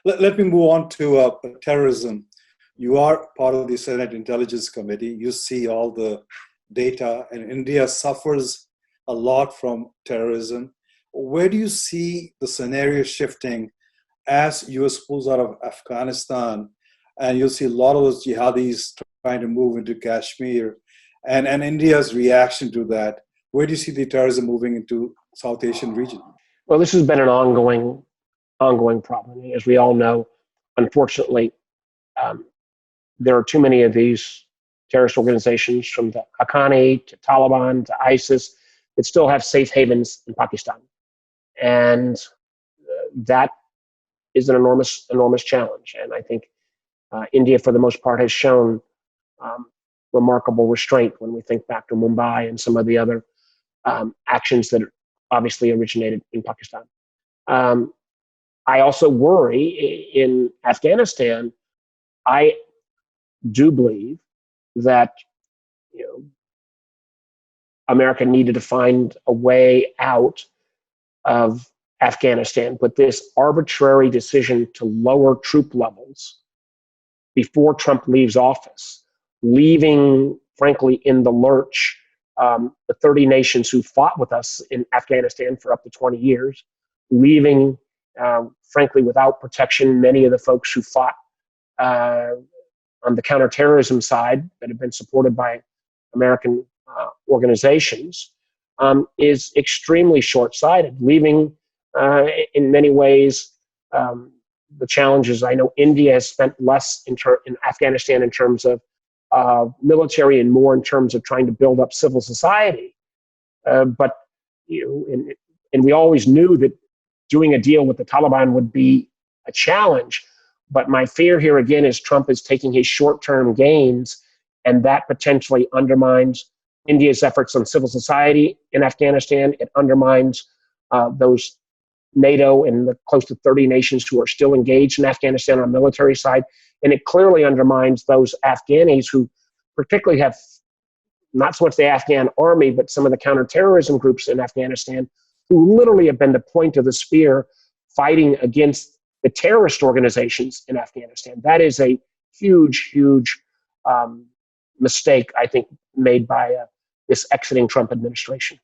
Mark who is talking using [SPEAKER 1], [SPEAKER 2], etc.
[SPEAKER 1] Let me move on to terrorism. You are part of the Senate Intelligence Committee. You see all the data, and India suffers a lot from terrorism. Where do you see the scenario shifting as US pulls out of Afghanistan, and you'll see a lot of those jihadis trying to move into Kashmir, and India's reaction to that? Where do you see the terrorism moving into South Asian region?
[SPEAKER 2] Well, this has been an ongoing problem. As we all know, unfortunately, there are too many of these terrorist organizations, from the Haqqani to Taliban to ISIS, that still have safe havens in Pakistan. And that is an enormous challenge. And I think India, for the most part, has shown remarkable restraint when we think back to Mumbai and some of the other actions that obviously originated in Pakistan. I also worry in Afghanistan. I do believe that America needed to find a way out of Afghanistan, but this arbitrary decision to lower troop levels before Trump leaves office, leaving, frankly, in the lurch the 30 nations who fought with us in Afghanistan for up to 20 years, leaving, frankly, without protection, many of the folks who fought on the counterterrorism side that have been supported by American organizations, is extremely short-sighted, leaving, in many ways, the challenges. I know India has spent less in Afghanistan in terms of military and more in terms of trying to build up civil society. But and we always knew that doing a deal with the Taliban would be a challenge. But my fear here again is Trump is taking his short-term gains, and that potentially undermines India's efforts on civil society in Afghanistan. It undermines those NATO and the close to 30 nations who are still engaged in Afghanistan on the military side. And it clearly undermines those Afghanis who particularly have not so much the Afghan army, but some of the counterterrorism groups in Afghanistan who literally have been the point of the spear fighting against the terrorist organizations in Afghanistan. That is a huge mistake, I think, made by this exiting Trump administration.